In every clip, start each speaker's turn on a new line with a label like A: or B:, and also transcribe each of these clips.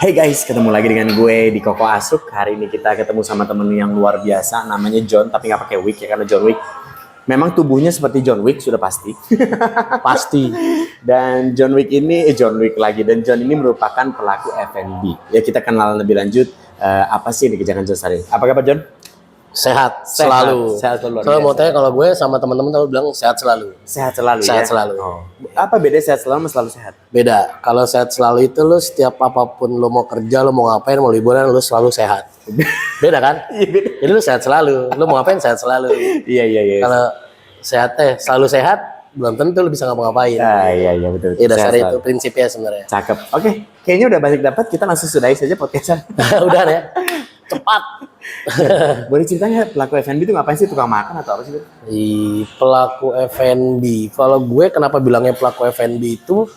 A: Hai guys, ketemu lagi dengan gue di Koko Asuk. Hari ini kita ketemu sama temen yang luar biasa, namanya John, tapi nggak pakai wig ya karena John Wick. Memang tubuhnya seperti John Wick sudah pasti.
B: Pasti.
A: Dan John Wick ini, John Wick lagi. Dan John ini merupakan pelaku F&B. Ya kita kenal lebih lanjut. Apa sih yang dikerjakan John hari ini? Apa kabar John?
B: Sehat selalu.
A: Sehat selalu.
B: Soalnya mau tanya kalau gue sama teman-teman tuh bilang sehat selalu.
A: Sehat selalu
B: Sehat
A: ya?
B: selalu.
A: Oh. Apa beda sehat selalu sama selalu sehat?
B: Beda. Kalau sehat selalu itu lu setiap apapun lu mau kerja, lu mau ngapain, mau liburan, lu selalu sehat. Beda kan?
A: Iya, beda.
B: Jadi lu sehat selalu. Lu mau ngapain sehat selalu.
A: Iya.
B: Kalau sehat selalu sehat, belum tentu lu bisa ngapa-ngapain.
A: Iya betul.
B: Ya dasar
A: Sehat
B: itu
A: selalu.
B: prinsipnya sebenarnya.
A: Cakep. Oke, kayaknya udah banyak dapat. Kita langsung sudahi saja podcastnya.
B: Udah ya. Cepat.
A: Boleh ceritanya pelaku F&B itu ngapain sih? Tukang makan atau apa sih?
B: Pelaku F&B. Kalau gue kenapa bilangnya pelaku F&B itu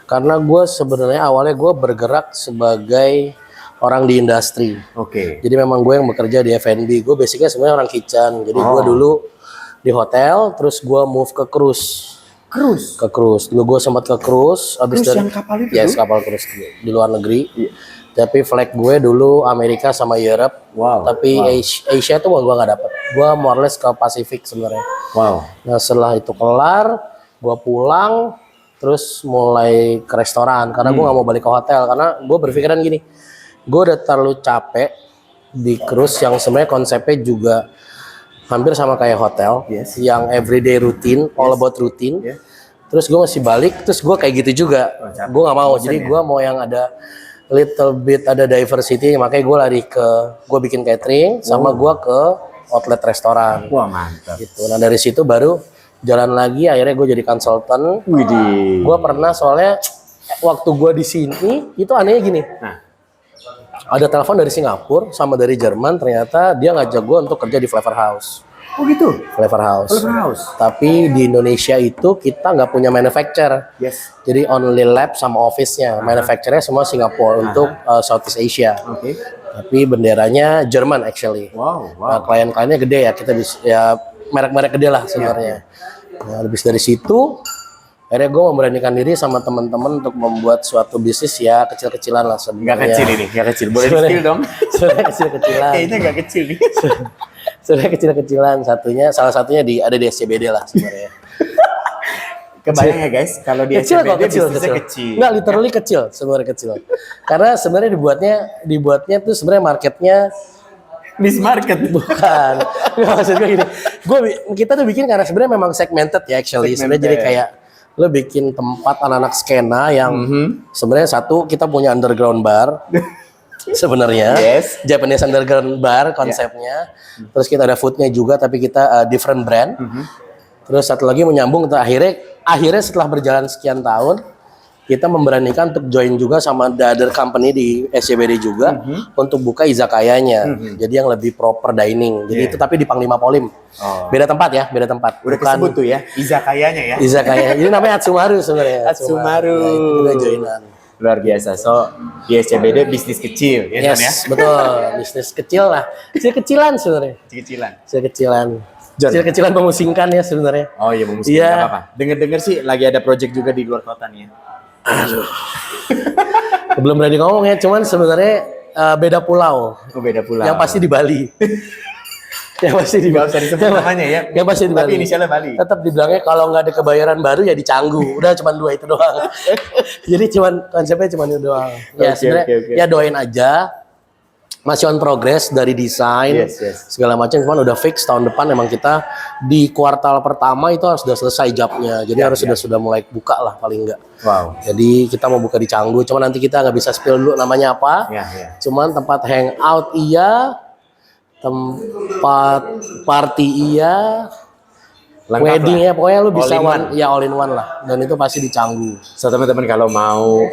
B: karena gue sebenarnya awalnya gue bergerak sebagai orang di industri.
A: Oke.
B: Jadi memang gue yang bekerja di F&B. Gue basicnya sebenarnya orang kitchen. Jadi gue dulu di hotel, terus gue move ke cruise. Ke cruise. Dulu gue sempat ke cruise. Abis
A: Cruise yang kapal itu?
B: Yes, kapal cruise di luar negeri.
A: Iya.
B: Tapi flag gue dulu Amerika sama Europe.
A: Wow.
B: Tapi Asia tuh gue nggak dapet. Gue more or less ke Pasifik sebenarnya.
A: Wow.
B: Nah setelah itu kelar, gue pulang, terus mulai ke restoran. Karena gue nggak mau balik ke hotel. Karena gue berpikiran gini, gue udah terlalu capek di cruise yang sebenarnya konsepnya juga hampir sama kayak hotel.
A: Yes.
B: Yang everyday routine, all about routine.
A: Yeah.
B: Terus gue masih balik, terus gue kayak gitu juga.
A: capek.
B: Gue nggak mau,
A: Bosen
B: jadi
A: ya?
B: gue mau yang ada little bit ada diversity. Makanya gue lari ke, gue bikin catering, sama gue ke outlet restoran.
A: Wah mantap.
B: Gitu. Nah dari situ baru jalan lagi, akhirnya gue jadi konsultan.
A: Widih.
B: Gue pernah soalnya waktu gue di sini itu anehnya gini.
A: Nah.
B: Ada telepon dari Singapura sama dari Jerman, ternyata dia ngajak gue untuk kerja di Flavor House.
A: Oh gitu?
B: Flavor House.
A: Flavor House.
B: Tapi di Indonesia itu kita nggak punya manufacturer.
A: Yes.
B: Jadi only lab sama office-nya. Manufacturer semua Singapura untuk Southeast Asia.
A: Oke.
B: Tapi benderanya Jerman actually.
A: Wow.
B: Nah, klien-kliennya gede ya, kita bisa ya merek-merek gede lah sebenarnya. Nah, habis dari situ akhirnya gue memberanikan diri sama teman-teman untuk membuat suatu bisnis ya kecil-kecilan lah sebenarnya.
A: Nggak kecil ini, nggak kecil. Boleh
B: Sebenarnya-
A: kecil dong.
B: Sebenarnya kecil-kecilan.
A: Kayaknya nggak kecil nih.
B: Sebenarnya kecil-kecilan. Salah satunya ada di SCBD lah sebenarnya.
A: Kebayang ya guys, kalau di
B: Kecil kok,
A: SCBD
B: kecil.
A: bisnisnya kecil.
B: Enggak, literally kecil, sebenarnya kecil. Karena sebenarnya dibuatnya tuh sebenarnya marketnya
A: Miss Market.
B: bukan. Nggak, maksud gue gini. Kita tuh bikin karena sebenarnya memang segmented ya actually. Sebenarnya jadi kayak lo bikin tempat anak-anak skena yang sebenarnya satu kita punya underground bar. Sebenarnya
A: Yes.
B: Japanese underground bar konsepnya. Terus kita ada foodnya juga tapi kita different brand. Terus satu lagi menyambung akhirnya setelah berjalan sekian tahun kita memberanikan untuk join juga sama the other company di SCBD juga untuk buka izakayanya. Jadi yang lebih proper dining. Jadi itu tapi di Panglima Polim. Beda tempat ya, beda tempat.
A: Udah kesebut tuh ya, izakayanya ya.
B: Izakaya. Jadi namanya Atsumaru sebenarnya.
A: Atsumaru.
B: Ya, itu juga joinan.
A: Luar biasa. So, di SCBD bisnis kecil ya, John ya.
B: Yes, betul. Bisnis kecil lah. Kecil-kecilan sebenarnya.
A: Kecil-kecilan.
B: Kecil-kecilan.
A: John.
B: Kecil-kecilan memusingkan ya sebenarnya.
A: Oh iya, memusik
B: Iya.
A: nggak apa-apa. Dengar-dengar sih lagi ada project juga di luar kota nih ya.
B: Belum berani ngomong ya, cuman sebenarnya beda pulau.
A: Oh beda pula.
B: Yang pasti di Bali. Yang pasti di
A: Nggak usah disebut namanya ya.
B: Yang pasti di
A: Tapi
B: Bali.
A: inisialnya Bali.
B: Tetap dibilangnya kalau nggak ada kebayaran baru ya di Canggu. Udah cuma 2 itu doang. Jadi konsepnya cuma itu doang. Ya
A: Oke,
B: sebenarnya
A: oke.
B: ya doain aja. Masih on progress dari desain
A: Yes.
B: segala macam, cuman udah fix tahun depan emang kita di kuartal pertama itu harus sudah selesai jobnya. Jadi harus sudah mulai buka lah paling enggak.
A: Wow.
B: Jadi kita mau buka di Canggu, cuman nanti kita nggak bisa spill dulu namanya apa.
A: Ya.
B: Cuman tempat hangout iya, tempat party iya,
A: Lengkap
B: wedding
A: lah.
B: ya, pokoknya lu bisa
A: All in one.
B: all in one lah. Dan itu pasti di Canggu.
A: So teman-teman kalau mau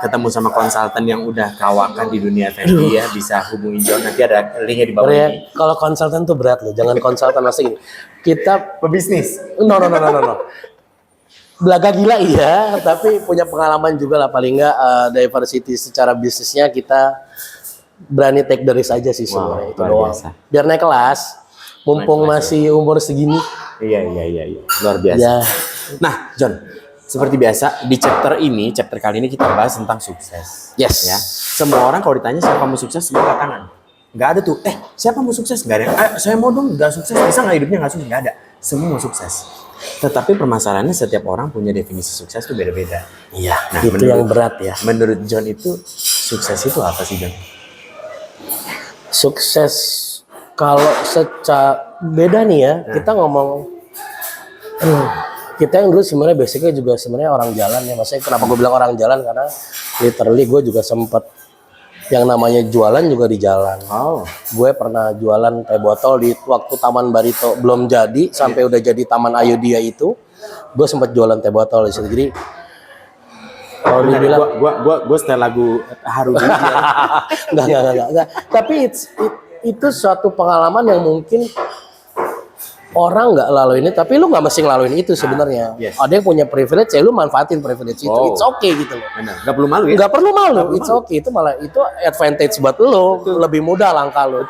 A: ketemu sama konsultan yang udah kawakan di dunia F&B ya, bisa hubungi John. Nanti ada linknya di bawah
B: Sebenarnya
A: ini.
B: kalau konsultan tuh berat loh, jangan konsultan masih gini. Kita
A: Pebisnis.
B: no. Belaga gila iya, tapi punya pengalaman juga lah paling nggak diversity secara bisnisnya kita berani take the risk aja sih sebenarnya itu
A: luar
B: doang.
A: biasa.
B: Biar naik kelas, mumpung masih umur segini.
A: Iya. Luar biasa.
B: Ya,
A: Nah, John, seperti biasa di chapter kali ini kita bahas tentang sukses.
B: Yes.
A: Ya, semua orang kalau ditanya siapa mau sukses semua angkat tangan. Nggak ada tuh, siapa mau sukses? Nggak ada. Saya mau dong, nggak sukses, bisa nggak hidupnya nggak sukses? Nggak ada. Semua mau sukses. Tetapi permasalahannya setiap orang punya definisi sukses itu beda-beda.
B: Iya,
A: Nah,
B: itu yang berat ya.
A: Menurut John itu sukses itu apa sih, John?
B: Sukses kalau secara beda nih ya, kita ngomong kita yang dulu sebenarnya basicnya juga sebenarnya orang jalan ya. Maksudnya kenapa gue bilang orang jalan, karena literally gue juga sempat yang namanya jualan juga di jalan.
A: Oh.
B: Gue pernah jualan teh botol di waktu Taman Barito belum jadi, sampai udah jadi Taman Ayodhya itu, gue sempat jualan teh botol di situ. Jadi kalau dibilang
A: gue setel lagu Haru dulu ya.
B: enggak. Tapi itu suatu pengalaman yang mungkin orang nggak lalu ini, tapi lu nggak mesti ngelaluin itu sebenarnya.
A: Yes.
B: Ada yang punya privilege, ya lu manfaatin privilege itu.
A: Oh.
B: It's okay gitu loh.
A: Benar. Nggak perlu malu ya?
B: Nggak perlu malu. It's okay. Itu malah itu advantage buat lu. Lebih mudah langkah lu.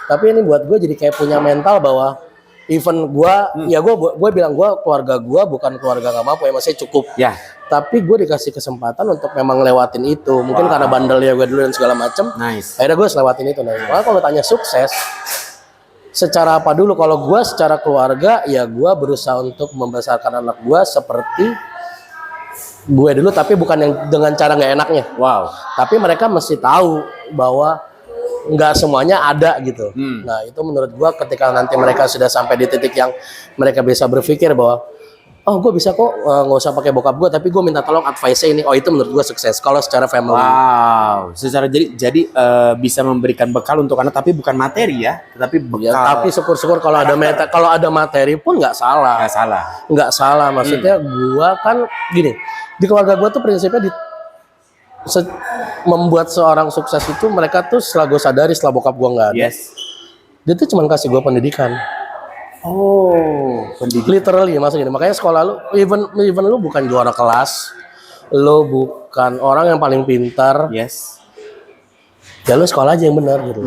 B: Tapi ini buat gue jadi kayak punya mental bahwa even gue, ya gue bilang gue keluarga gue bukan keluarga nggak mampu ya, masih cukup.
A: Ya.
B: Tapi gue dikasih kesempatan untuk memang lewatin itu. Mungkin karena bandelnya gue dulu dan segala macem.
A: Nice.
B: Akhirnya gue lewatin itu. Nah, kalau tanya sukses, secara apa dulu? Kalau gue secara keluarga, ya gue berusaha untuk membesarkan anak gue seperti gue dulu, tapi bukan yang dengan cara nggak enaknya.
A: Wow.
B: Tapi mereka mesti tahu bahwa nggak semuanya ada gitu. Nah itu menurut gue ketika nanti mereka sudah sampai di titik yang mereka bisa berpikir bahwa oh gue bisa kok nggak usah pakai bokap gue, tapi gue minta tolong advice ini. Oh itu menurut gue sukses kalau secara family.
A: Wow, secara jadi bisa memberikan bekal untuk anak, tapi bukan materi ya, tapi bekal.
B: Ya, tapi syukur-syukur kalau ada materi pun nggak salah.
A: Nggak salah.
B: Nggak salah, maksudnya gue kan gini, di keluarga gue tuh prinsipnya membuat seorang sukses itu mereka tuh setelah gue sadari setelah bokap gue nggak ada,
A: Yes.
B: dia tuh cuma kasih gue pendidikan.
A: Oh, pendidikan.
B: Literally maksudnya makanya sekolah lu even lu bukan juara kelas, lu bukan orang yang paling pintar,
A: Yes.
B: ya lu sekolah aja yang benar gitu.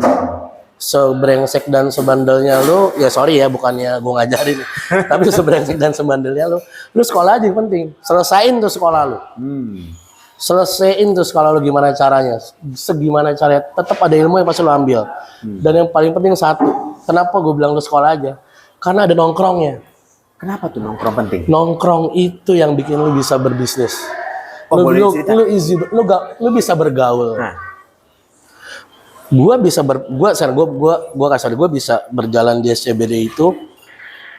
B: Sebrengsek dan sebandelnya lu, ya sorry ya bukannya gue ngajarin, tapi sebrengsek dan sebandelnya lu sekolah aja yang penting. Selesain tuh sekolah lu. Selesaiin tuh sekolah lu gimana caranya, segimana caranya, tetap ada ilmu yang pasti lu ambil. Dan yang paling penting satu, kenapa gue bilang lu sekolah aja? Karena ada nongkrongnya.
A: Kenapa tuh nongkrong penting?
B: Nongkrong itu yang bikin lu bisa berbisnis.
A: Oh, boleh cerita?
B: Lu bisa bergaul.
A: Nah.
B: Gua bisa berjalan di SCBD itu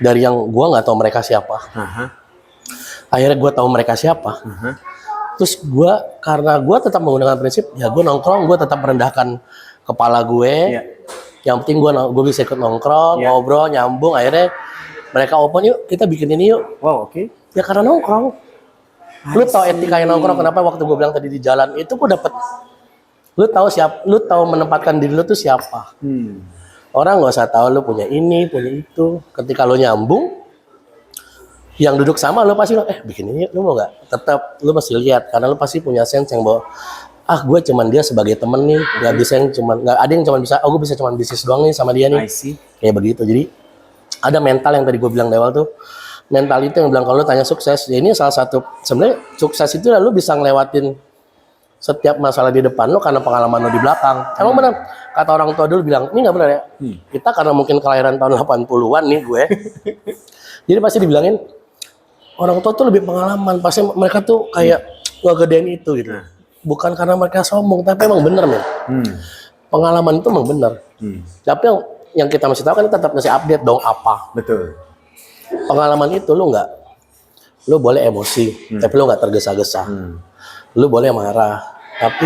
B: dari yang gua nggak tahu mereka siapa. Akhirnya gua tahu mereka siapa. Terus karena gue tetap menggunakan prinsip, ya gue nongkrong, gue tetap merendahkan kepala gue.
A: Yeah.
B: Yang penting gue bisa ikut nongkrong, ngobrol, nyambung. Akhirnya mereka open, yuk kita bikin ini yuk.
A: Wow, oke.
B: Ya karena nongkrong. Lu tahu etika yang nongkrong, kenapa waktu gue bilang tadi di jalan itu gue dapet. Lu tahu menempatkan diri lu tuh siapa. Orang nggak usah tahu lu punya ini, punya itu. Ketika lu nyambung, yang duduk sama lu pasti bikin ini lu mau nggak? Tetap lu mesti lihat karena lu pasti punya sense yang bahwa gue cuman dia sebagai temen nih, nggak bisa yang cuman nggak ada yang cuman bisa gue bisa cuman bisnis doang nih sama dia nih.
A: I see.
B: Kayak begitu. Jadi ada mental yang tadi gue bilang di awal tuh, mental itu yang bilang kalau lu tanya sukses, ya ini salah satu sebenarnya sukses itu lu bisa ngelewatin setiap masalah di depan lu karena pengalaman lu di belakang. Emang benar kata orang tua dulu bilang ini nggak benar ya? Kita karena mungkin kelahiran tahun 80-an nih gue. Jadi pasti dibilangin orang tua tuh lebih pengalaman, pasti mereka tuh kayak ngegedein itu gitu. Bukan karena mereka sombong, tapi emang bener men. Pengalaman itu emang bener. Tapi yang kita mesti tahu kan tetap mesti update dong apa.
A: Betul.
B: Pengalaman itu lu boleh emosi, tapi lu nggak tergesa-gesa. Lu boleh marah, tapi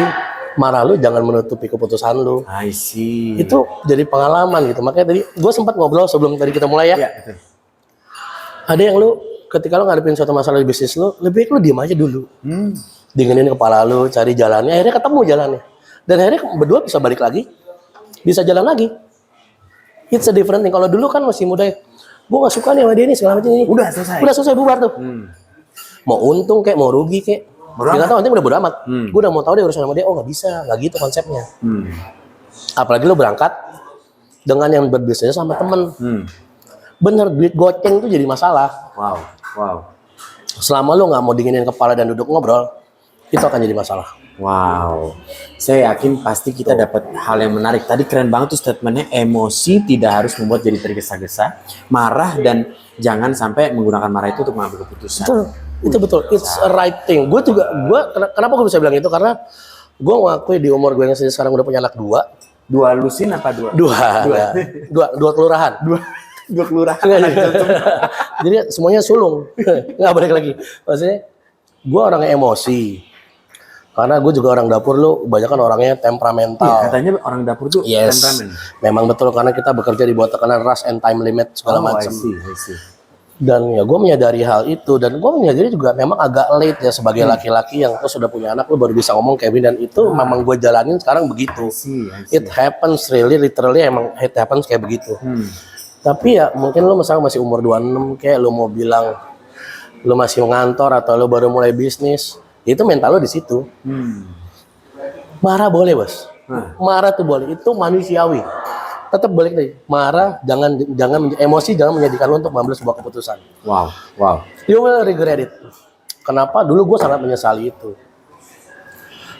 B: marah lu jangan menutupi keputusan lu.
A: I see.
B: Itu jadi pengalaman gitu. Makanya tadi gue sempat ngobrol sebelum tadi kita mulai ya.
A: Iya, betul.
B: Ada yang ketika lu ngadepin suatu masalah di bisnis lu, lebih baik lu diem aja dulu. Dingenin kepala lu, cari jalannya, akhirnya ketemu jalannya. Dan akhirnya berdua bisa balik lagi, bisa jalan lagi. It's a different thing. Kalau dulu kan masih muda ya, gue gak suka nih sama dia nih, segala macam ini.
A: Udah selesai.
B: Udah selesai, bubar tuh. Mau untung kayak, mau rugi kayak. Dia gak tahu, nanti udah bodo amat. Gue udah mau tahu dia urusan sama dia, oh gak bisa, gak gitu konsepnya. Apalagi lu berangkat dengan yang berbisnis sama temen. Bener, duit goceng tuh jadi masalah.
A: Wow.
B: Selama lu nggak mau dinginin kepala dan duduk ngobrol, itu akan jadi masalah.
A: Wow, saya yakin pasti kita dapat hal yang menarik. Tadi keren banget tuh statementnya, emosi tidak harus membuat jadi tergesa-gesa, marah dan jangan sampai menggunakan marah itu untuk mengambil keputusan.
B: Betul, itu betul. It's a right thing. Gue kenapa gue bisa bilang itu? Karena gue ngakui di umur gue yang sekarang udah punya anak dua.
A: Dua lusin apa dua?
B: Dua kelurahan.
A: Dua kelurahan.
B: Jadi semuanya sulung, nggak balik lagi. Maksudnya, gue orangnya emosi. Karena gue juga orang dapur, lu kebanyakan orangnya temperamental.
A: Iya, katanya orang dapur tuh temperamen.
B: Memang betul karena kita bekerja di bawah tekanan rush and time limit segala macam.
A: I see.
B: Dan ya gue menyadari hal itu dan gue menyadari juga memang agak late ya sebagai laki-laki yang tuh sudah punya anak, lu baru bisa ngomong Kevin, dan itu memang gue jalanin sekarang begitu.
A: I see.
B: It happens really, literally emang it happens kayak begitu. Tapi ya mungkin lu misalnya masih umur 26 kayak lu mau bilang lu masih ngantor atau lu baru mulai bisnis, itu mental lu di situ. Marah boleh, Bos. Marah tuh boleh, itu manusiawi. Tetap balik lagi, marah jangan emosi jangan menjadikan lu untuk mengambil sebuah keputusan.
A: Wow.
B: You will regret it. Kenapa? Dulu gue sangat menyesali itu.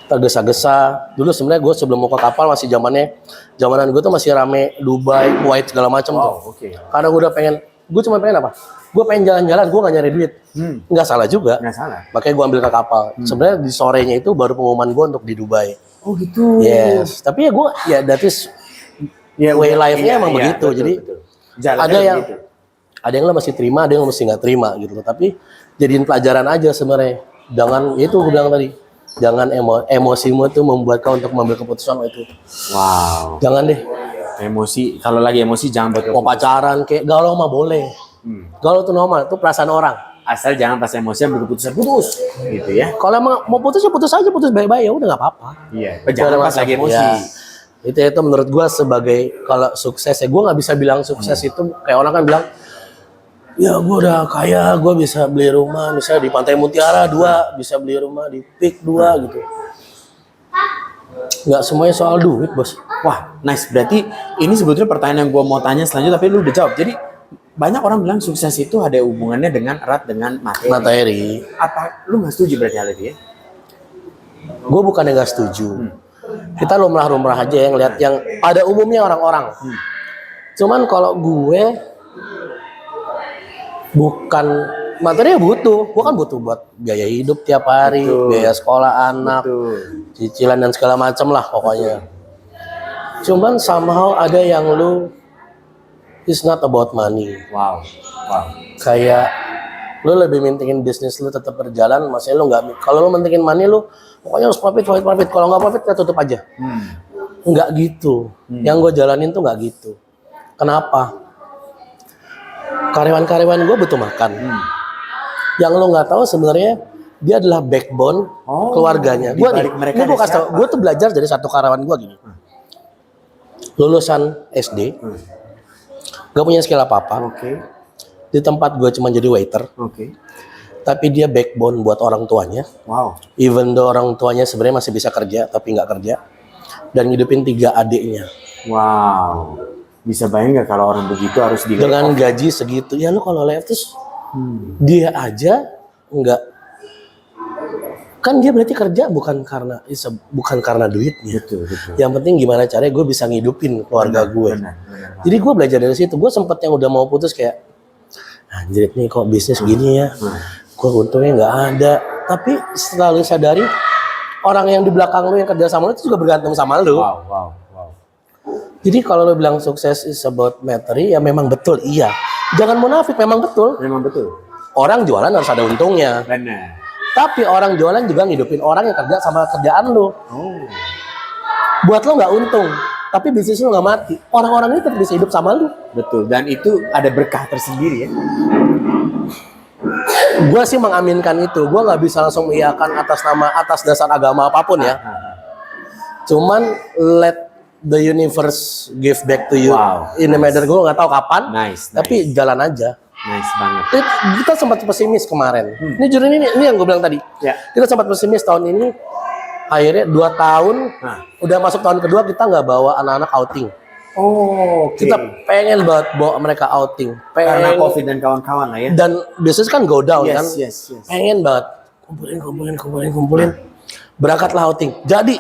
B: Tergesa-gesa. Dulu sebenarnya gue sebelum mau ke kapal masih zamanan gue tuh masih rame Dubai, Kuwait segala macam tuh. Karena gue cuma pengen apa? Gue pengen jalan-jalan, gue gak nyari duit. Nggak salah juga.
A: Nggak salah.
B: Makanya gue ambil ke kapal. Sebenarnya di sorenya itu baru pengumuman gue untuk di Dubai.
A: Oh gitu.
B: Yes. Tapi ya that is way life-nya emang begitu. Jadi ada yang lo masih terima, ada yang lo masih nggak terima gitu. Tapi jadiin pelajaran aja sebenarnya. Jangan, itu gue bilang tadi. Jangan emosimu itu membuat kau untuk mengambil keputusan itu.
A: Wow.
B: Jangan deh.
A: Emosi, kalau lagi emosi jangan buat
B: Mau pacaran kayak galau mah boleh. Galau tuh normal, itu perasaan orang.
A: Asal jangan pas emosi ambil keputusan putus, gitu ya.
B: Kalau emang mau putus ya putus aja, putus baik-baik ya udah nggak apa-apa.
A: Iya. Jangan pas lagi emosi.
B: Ya. Itu menurut gue sebagai kalau sukses ya gue nggak bisa bilang sukses itu kayak orang kan bilang ya gue udah kaya, gue bisa beli rumah misalnya di Pantai Mutiara 2, bisa beli rumah di Peak 2 gitu. Nggak semuanya soal duit, Bos.
A: Wah, nice. Berarti ini sebetulnya pertanyaan yang gue mau tanya selanjutnya, tapi lu udah jawab. Jadi banyak orang bilang sukses itu ada hubungannya dengan erat dengan materi. Apa lu nggak setuju berarti hal itu ya?
B: Gue bukan yang nggak setuju. Kita lumrah-lumrah aja yang lihat yang pada umumnya orang-orang. Cuman kalau gue bukan materi ya butuh. Gue kan butuh buat biaya hidup tiap hari, biaya sekolah anak, cicilan dan segala macam lah pokoknya. Cuman somehow ada yang lu it's not about money.
A: Wow.
B: Kayak lu lebih mentingin bisnis lu tetap berjalan, maksudnya lu nggak, kalau lu mentingin money lu pokoknya harus profit. Kalau nggak profit kita tutup aja. Nggak gitu. Yang gue jalanin tuh nggak gitu. Kenapa? Karyawan-karyawan gue butuh makan. Yang lo nggak tahu sebenarnya dia adalah backbone keluarganya. Gue tuh belajar dari satu karyawan gue gini. Lulusan SD, gak punya skill apa-apa. Di tempat gue cuma jadi waiter. Tapi dia backbone buat orang tuanya.
A: Wow.
B: Even though orang tuanya sebenarnya masih bisa kerja tapi nggak kerja, dan ngidupin 3 adiknya.
A: Wow. Bisa bayang nggak kalau orang begitu harus
B: dengan gaji segitu? Ya lu kalau lihat terus dia aja nggak, kan dia berarti kerja bukan karena duitnya.
A: Betul.
B: Yang penting gimana caranya gue bisa ngidupin keluarga gue.
A: Benar.
B: Jadi gue belajar dari situ. Gue sempet yang udah mau putus kayak, anjir nih kok bisnis gini ya. Gue untungnya nggak ada. Tapi setelah lu sadari orang yang di belakang lu yang kerja sama lu itu juga bergantung sama lu.
A: Wow.
B: Jadi kalau lo bilang sukses is about materi, ya memang betul, iya. Jangan munafik, memang betul. Orang jualan harus ada untungnya.
A: Benar.
B: Tapi orang jualan juga ngidupin orang yang kerja sama kerjaan lo. Buat lo nggak untung, tapi bisnis lo nggak mati. Orang-orang ini tetap bisa hidup sama lo.
A: Betul. Dan itu ada berkah tersendiri ya.
B: Gue sih mengaminkan itu. Gue nggak bisa langsung mengiyakan atas dasar agama apapun ya. Cuman let the universe give back to you. In the matter, gue nggak tahu kapan. Tapi jalan aja.
A: Nice banget.
B: Kita sempat pesimis kemarin. Ini jujur ini yang gue bilang tadi. Kita sempat pesimis tahun ini. Akhirnya 2 tahun, udah masuk tahun kedua kita nggak bawa anak-anak outing.
A: Oh, oke.
B: Kita pengen banget bawa mereka outing.
A: Karena
B: Pengen,
A: COVID dan kawan-kawan lah ya.
B: dan bisnis kan go down kan.
A: Yes.
B: Pengen banget kumpulin. Berangkatlah outing. Jadi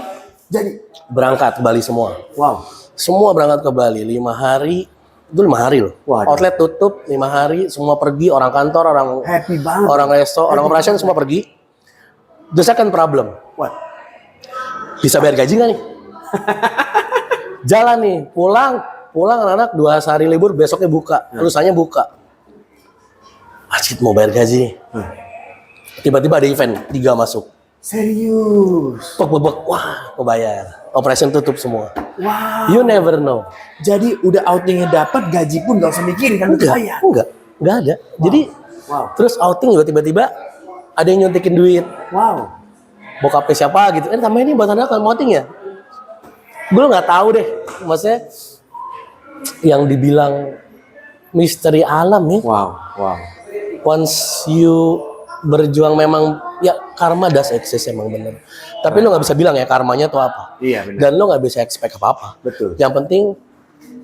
B: berangkat ke Bali semua.
A: Wow.
B: Semua berangkat ke Bali 5 hari. Itu 5 hari loh.
A: Waduh.
B: Outlet tutup 5 hari, semua pergi, orang kantor,
A: Happy banget.
B: orang resto, orang operation semua pergi. The second problem,
A: What?
B: bisa bayar gaji nggak nih? Jalan nih, pulang anak-anak 2 hari libur, besoknya buka, lusanya buka. Masjid mau bayar gaji nih. Tiba-tiba ada event, 3 masuk.
A: Serius.
B: Bek, wah, mau bayar. Operation tutup semua.
A: Wow.
B: You never know.
A: Jadi udah outingnya dapat, gaji pun gak usah mikirin kan udah bayar.
B: Enggak ada. Jadi
A: Wow.
B: terus outing juga tiba-tiba ada yang nyuntikin duit.
A: Wow.
B: Bokapnya siapa gitu. Tambah ini buat anak kan outing ya. Gue nggak tahu deh. Maksudnya yang dibilang misteri alam ya.
A: Wow.
B: Once you berjuang memang ya karma does exist emang bener. Tapi lo nggak bisa bilang ya karmanya tuh apa.
A: Iya benar.
B: Dan lo nggak bisa expect apa-apa.
A: Betul.
B: Yang penting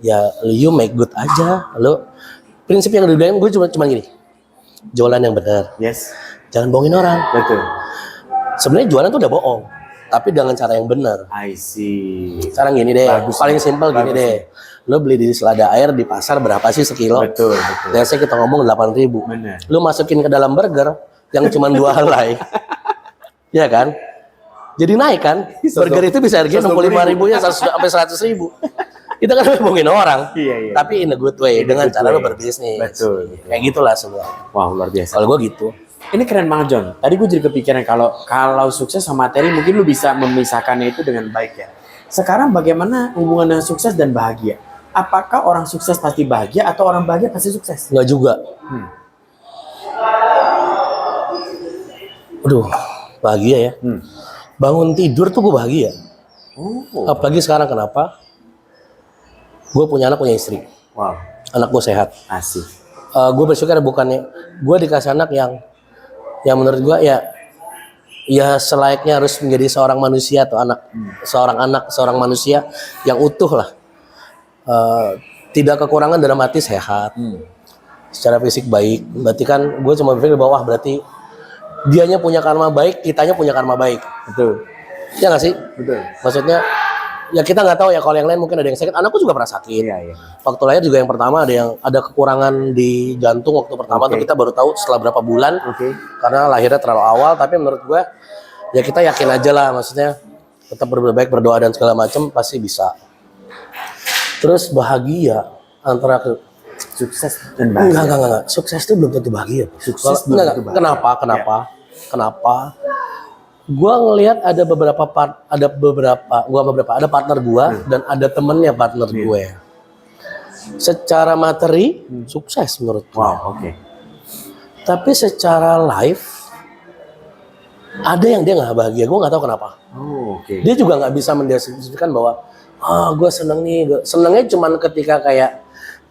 B: ya you make good aja. Lo prinsip yang dibilang gue cuma gini. Jualan yang benar.
A: Yes.
B: Jangan bohongin orang.
A: Betul.
B: Sebenarnya jualan tuh udah bohong, tapi dengan cara yang benar.
A: I see.
B: Sekarang gini deh,
A: Bagus.
B: paling simpel gini
A: Bagus.
B: deh. Lo beli di selada air di pasar berapa sih sekilo?
A: Betul.
B: Biasanya kita ngomong 8.000.
A: Benar.
B: Lo masukin ke dalam burger yang cuma 2 helai. Ya kan? Jadi naik kan? Burger itu bisa harganya 65.000 ya sampai 100.000. Itu kan ngomongin orang.
A: Iya.
B: Tapi in a good way, dengan
A: good
B: cara
A: way.
B: lo berbisnis.
A: Betul.
B: Kayak gitulah semua.
A: Wow, luar biasa.
B: Kalau gue gitu.
A: Ini keren banget John. Tadi gue jadi kepikiran kalau sukses sama materi mungkin lu bisa memisahkannya itu dengan baik ya. Sekarang bagaimana hubungan dengan sukses dan bahagia? Apakah orang sukses pasti bahagia atau orang bahagia pasti sukses?
B: Enggak juga. Aduh, bahagia ya. Bangun tidur tuh gue bahagia.
A: Oh.
B: Apalagi sekarang kenapa? Gue punya anak, punya istri.
A: Wow,
B: Anak gue sehat.
A: asik.
B: Gue bersyukur bukannya gue dikasih anak yang menurut gue ya selayaknya harus menjadi seorang manusia atau seorang manusia yang utuh lah. Tidak kekurangan dalam arti sehat. Secara fisik baik. Berarti kan gue cuma berpikir bahwa berarti dianya punya karma baik, kitanya punya karma baik.
A: Betul.
B: Ya nggak sih?
A: Betul.
B: Maksudnya ya kita nggak tahu ya, kalau yang lain mungkin ada yang sakit. Anakku juga pernah sakit.
A: Iya.
B: Waktu lahir juga yang pertama ada kekurangan di jantung waktu pertama tuh kita baru tahu setelah berapa bulan.
A: Oke.
B: Karena lahirnya terlalu awal. Tapi menurut gue ya kita yakin aja lah, maksudnya tetap berbaik, berdoa dan segala macam pasti bisa. Terus bahagia antara
A: Sukses dan bahagia.
B: enggak. Sukses itu belum tentu bahagia.
A: Sukses belum tentu bahagia.
B: Kenapa? Gua ngelihat ada partner gua dan ada temennya partner gue. Secara materi sukses menurut gue.
A: Wow, oke.
B: Tapi secara life ada yang dia nggak bahagia. Gue nggak tahu kenapa.
A: Oh, oke.
B: Dia juga nggak bisa mendeskripsikan bahwa gue seneng nih. Senengnya cuman ketika kayak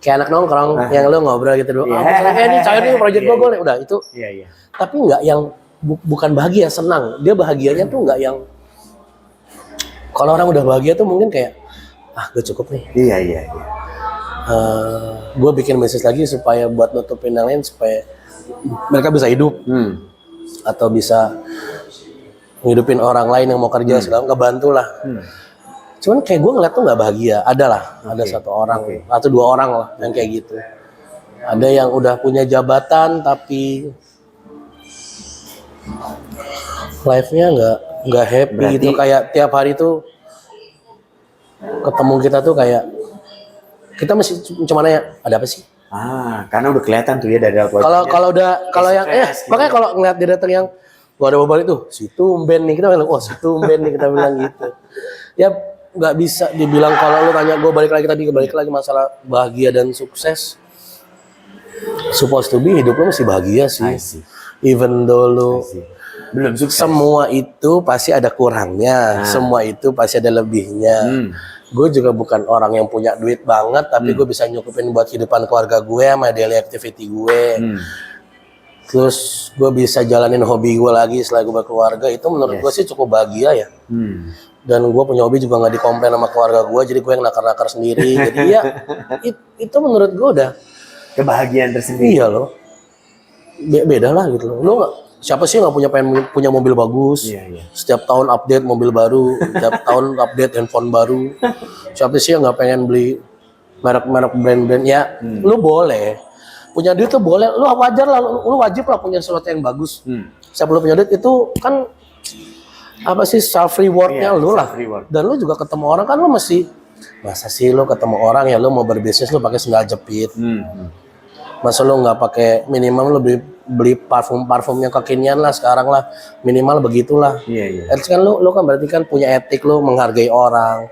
B: anak nongkrong yang lo ngobrol gitu doang. Ini cair nih project gue boleh. Udah itu.
A: Iya.
B: Tapi nggak yang bukan bahagia, senang. Dia bahagianya tuh nggak yang kalau orang udah bahagia tuh mungkin kayak gue cukup nih.
A: Iya.
B: Gue bikin bisnis lagi supaya buat nutupin yang lain supaya mereka bisa hidup atau bisa ngidupin orang lain yang mau kerja segala ngebantu lah. Cuman kayak gue ngeliat tuh nggak bahagia. Ada satu orang atau 2 orang lah yang kayak gitu. Ada yang udah punya jabatan tapi life-nya nggak happy. Berarti, gitu, kayak tiap hari tuh ketemu kita tuh kayak kita masih cuma nanya ada apa sih?
A: Karena udah kelihatan tuh ya dari
B: kalau yang makanya kalau ngeliat dia datang yang gua ada balik tuh si tumben nih, kita bilang si tumben nih, kita bilang gitu. Ya nggak bisa dibilang kalau lu tanya gue balik lagi masalah bahagia dan sukses. Supposed to be hidup lu mesti bahagia sih. Even though lu
A: belum sukses.
B: Semua itu pasti ada kurangnya, semua itu pasti ada lebihnya. Gue juga bukan orang yang punya duit banget, tapi gue bisa nyukupin buat kehidupan keluarga gue sama daily activity gue. Terus gue bisa jalanin hobi gue lagi setelah gue berkeluarga, itu menurut gue sih cukup bahagia ya. dan gue punya hobi juga nggak dikomplain sama keluarga gue, jadi gue yang nakar-nakar sendiri. Jadi ya itu menurut gue udah
A: Kebahagiaan tersendiri.
B: iya loh, beda lah gitu loh. Lo nggak, siapa sih nggak punya mobil bagus?
A: Iya, iya.
B: Setiap tahun update mobil baru, setiap tahun update handphone baru. Siapa sih yang nggak pengen beli merek-merek brand-brand? Ya, lu boleh punya duit tuh boleh, lu wajar lah, lu wajib lah punya sesuatu yang bagus. Sebelum punya duit itu kan apa sih self rewardnya
A: Iya,
B: lu lah.
A: self-reward.
B: Dan lu juga ketemu orang kan lu mesti, masa sih lu ketemu orang ya lu mau berbisnis lu pakai sendal jepit. Masa lu nggak pakai minimal lu beli parfumnya kekinian lah sekarang lah, minimal begitulah.
A: Iya, iya.
B: At least kan lu kan berarti kan punya etik, lu menghargai orang.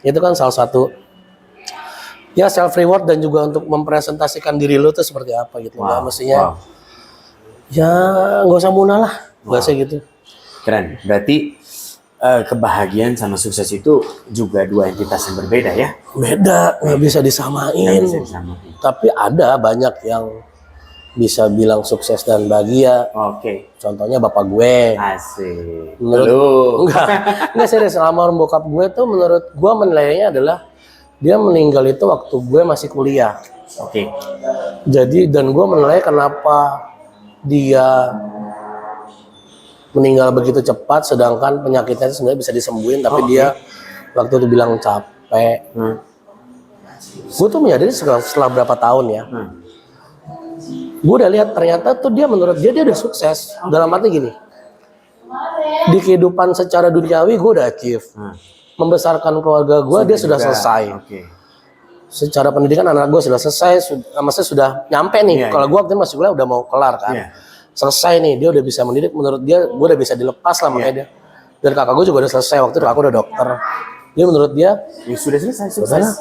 B: Itu kan salah satu ya self reward dan juga untuk mempresentasikan diri lu tuh seperti apa gitu. Nggak mestinya ya nggak usah munah lah, bahasa gitu.
A: Keren. Berarti kebahagiaan sama sukses itu juga dua entitas yang berbeda ya?
B: Beda, nggak bisa disamain.
A: Nggak bisa disamain.
B: Tapi ada banyak yang bisa bilang sukses dan bahagia.
A: Oke.
B: Contohnya bapak gue.
A: Asik.
B: Menurut enggak serius, almarhum bokap gue tuh menurut gue menilainya adalah dia meninggal itu waktu gue masih kuliah.
A: Oke.
B: Jadi dan gue menilai kenapa dia meninggal begitu cepat, sedangkan penyakitnya itu sebenarnya bisa disembuhin, tapi dia waktu itu bilang capek. Gue tuh menyadari setelah berapa tahun ya, gue udah lihat ternyata tuh dia menurut dia udah sukses. Dalam arti gini, di kehidupan secara duniawi gue udah achieve, membesarkan keluarga gue dia sudah selesai. Secara pendidikan anak gue sudah selesai, maksudnya sudah nyampe nih. Kalau gue waktu itu masih kuliah udah mau kelar kan. Selesai nih, dia udah bisa mendidik, menurut dia gue udah bisa dilepas lah makanya dia. Dan kakak gue juga udah selesai, waktu itu kakak udah dokter. Dia menurut dia
A: ya sudah selesai, sukses.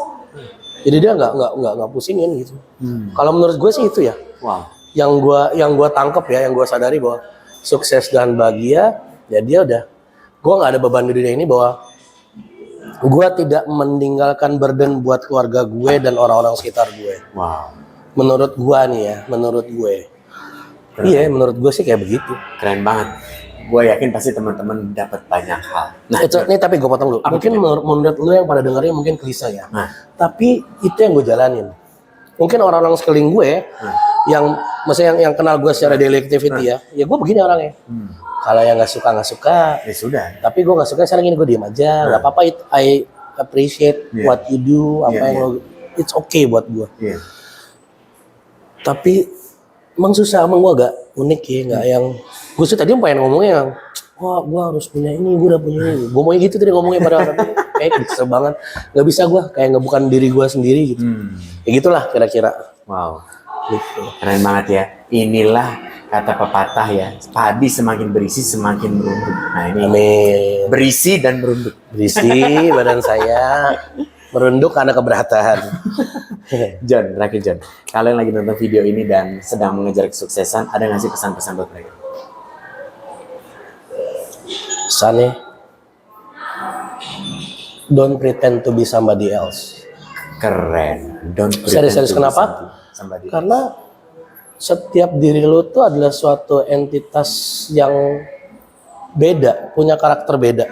B: Jadi dia nggak pusingin gitu. Kalau menurut gue sih itu ya.
A: Wow.
B: Yang gue tangkep ya, yang gue sadari bahwa sukses dan bahagia ya dia udah. Gue nggak ada beban di dunia ini bahwa gue tidak meninggalkan burden buat keluarga gue dan orang-orang sekitar gue.
A: Wow.
B: Menurut gue nih ya, menurut gue. Iya, menurut gue sih kayak begitu.
A: Keren banget. Gue yakin pasti teman-teman dapat banyak hal.
B: Nah, ini tapi gue potong dulu. Mungkin menurut lu yang pada dengerin mungkin klise ya. Tapi itu yang gue jalanin. Mungkin orang-orang sekeliling gue yang maksudnya yang kenal gue secara daily activity ya gue begini orangnya. Kalau yang nggak suka
A: ya sudah.
B: Tapi gue nggak suka sekarang ini gue diem aja. Nggak apa-apa. I appreciate what you do. Apa yang lo, it's okay buat gue. Tapi emang susah, emang gue agak unik ya, nggak yang gue sih tadi pengen ngomongnya yang wah gue harus punya ini, gue udah punya ini, gue mau gitu tadi ngomongnya pada tapi kayak kesel banget, nggak bisa gue kayak nggak bukan diri gue sendiri gitu, ya gitulah kira-kira.
A: Wow,
B: gitu.
A: Keren banget ya. Inilah kata pepatah ya, padi semakin berisi semakin merunduk. Nah ini
B: Amin.
A: Berisi dan merunduk.
B: Berisi badan saya, merunduk karena keberatan.
A: John, terakhir John, kalian lagi nonton video ini dan sedang mengejar kesuksesan, ada nggak sih pesan-pesan buat mereka?
B: Pesannya, don't pretend to be somebody else.
A: Keren. Don't pretend
B: Serius
A: to be
B: kenapa?
A: somebody else.
B: Karena setiap diri lu tuh adalah suatu entitas yang beda, punya karakter beda.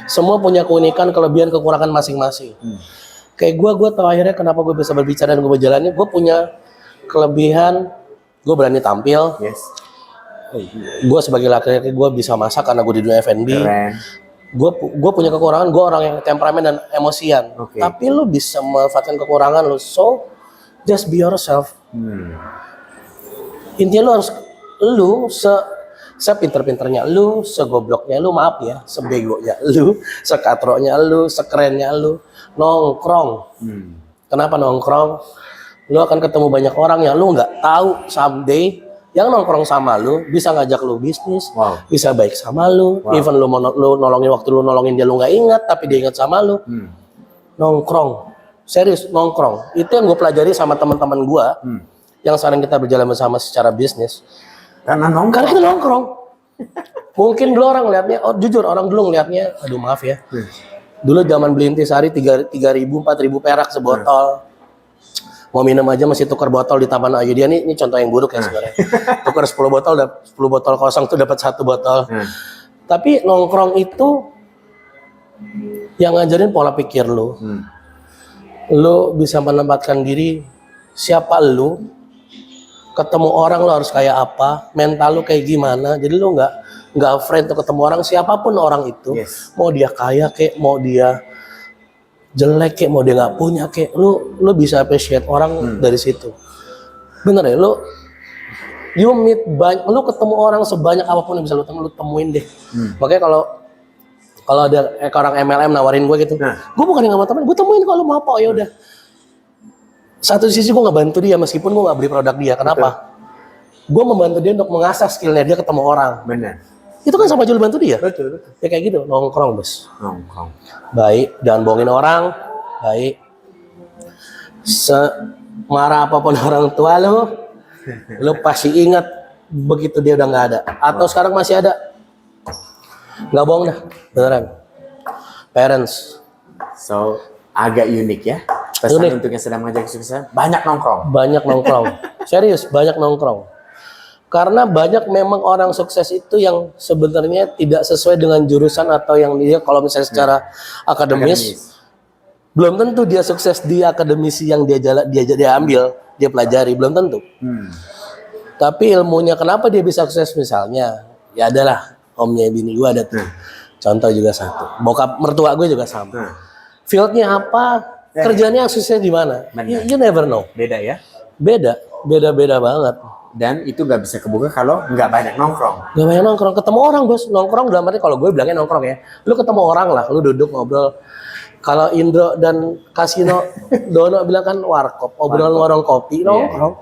B: Semua punya keunikan, kelebihan, kekurangan masing-masing. Kayak gue tahu akhirnya kenapa gue bisa berbicara dan gue berjalannya. Gue punya kelebihan, gue berani tampil.
A: Yes.
B: Gue sebagai laki-laki gue bisa masak karena gue di dunia F&B.
A: Keren.
B: Gue punya kekurangan, gue orang yang temperamen dan emosian. Tapi lu bisa memanfaatkan kekurangan lu, so just be yourself. Intinya lu harus sepinter-pinternya lu, segobloknya lu, maaf ya, sebegonya lu, sekatroknya lu, sekerennya lu, nongkrong. Kenapa nongkrong? Lu akan ketemu banyak orang yang lu nggak tahu someday yang nongkrong sama lu bisa ngajak lu bisnis, bisa baik sama lu, even lu nolongin waktu lu nolongin dia lu nggak ingat tapi dia ingat sama lu. Nongkrong, serius nongkrong. Itu yang gue pelajari sama teman-teman gue yang sekarang kita berjalan bersama secara bisnis.
A: Karena nongkrong.
B: Karena kita nongkrong. Mungkin dulu orang ngeliatnya, jujur orang dulu ngeliatnya, aduh maaf ya. Dulu zaman beli intisari 3.000, 4.000 perak sebotol. Mau minum aja masih tukar botol di Taman Ayu. Dia ini contoh yang buruk ya sebenarnya. Tukar 10 botol kosong tuh dapat 1 botol. Tapi nongkrong itu Yang ngajarin pola pikir lu. Lu bisa menempatkan diri siapa lu, ketemu orang lu harus kayak apa, mental lu kayak gimana. Jadi lu nggak afraid untuk ketemu orang, siapapun orang itu.
A: Yes.
B: Mau dia kaya kek, mau dia jelek kek, mau dia nggak punya kek, lu bisa appreciate orang dari situ. Bener ya, lu ketemu orang sebanyak apapun yang bisa lu temuin deh. Makanya kalau ada orang MLM nawarin gue gitu, gue bukan yang sama temen, gue temuin kalau mau apa, ya udah. Satu sisi gue nggak bantu dia meskipun gue nggak beli produk dia. Kenapa? Gue membantu dia untuk mengasah skillnya dia ketemu orang.
A: Benar.
B: Itu kan sama aja lu bantu dia.
A: Betul.
B: Ya kayak gitu, nongkrong bos.
A: Nongkrong.
B: Baik, jangan bohongin orang. Baik. Semarah apapun orang tua lu pasti ingat begitu dia udah nggak ada. Atau sekarang masih ada. Nggak bohong dah, beneran. Parents.
A: So agak unik ya. Pesan
B: Unik.
A: untuk yang sedang mengajak kesuksesan, banyak nongkrong.
B: Banyak nongkrong. Serius, banyak nongkrong. Karena banyak memang orang sukses itu yang sebenarnya tidak sesuai dengan jurusan atau yang dia kalau misalnya secara akademis, belum tentu dia sukses di akademisi yang dia ambil, dia pelajari, belum tentu. Tapi ilmunya kenapa dia bisa sukses misalnya, ya adalah omnya bini gue ada tuh. Contoh juga satu. Bokap mertua gue juga sama. Fieldnya apa? Kerjanya suksesnya di mana? You never know.
A: Beda ya.
B: Beda banget.
A: Dan itu gak bisa kebuka kalau nggak banyak nongkrong.
B: Gak banyak nongkrong, ketemu orang bos. Nongkrong dalam arti kalau gue bilangnya nongkrong ya. Lu ketemu orang lah, lu duduk ngobrol. Kalau Indro dan Kasino Dono bilang kan warkop, obrolan warung kopi, nongkrong.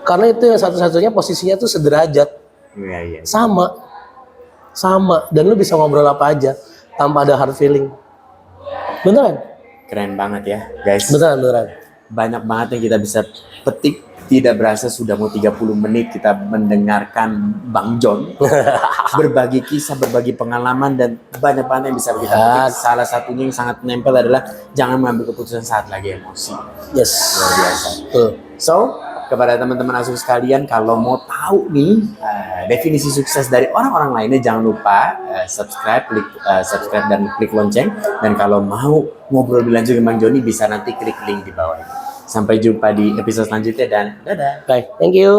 B: Karena itu yang satu-satunya posisinya tuh sederajat.
A: Iya.
B: Sama. Dan lu bisa ngobrol apa aja tanpa ada hard feeling. Beneran?
A: Keren banget ya guys.
B: Beneran.
A: Banyak banget yang kita bisa petik. Tidak berasa sudah mau 30 menit kita mendengarkan Bang John berbagi kisah, berbagi pengalaman, dan banyak banget yang bisa kita petik. Salah satunya yang sangat menempel adalah jangan mengambil keputusan saat lagi emosi.
B: Yes.
A: Luar biasa. So, kepada teman-teman asuh sekalian, kalau mau tahu nih definisi sukses dari orang-orang lainnya, jangan lupa subscribe dan klik lonceng. Dan kalau mau ngobrol lebih lanjut dengan Bang Joni, bisa nanti klik link di bawah ini. Sampai jumpa di episode selanjutnya dan dadah.
B: Bye. Thank you.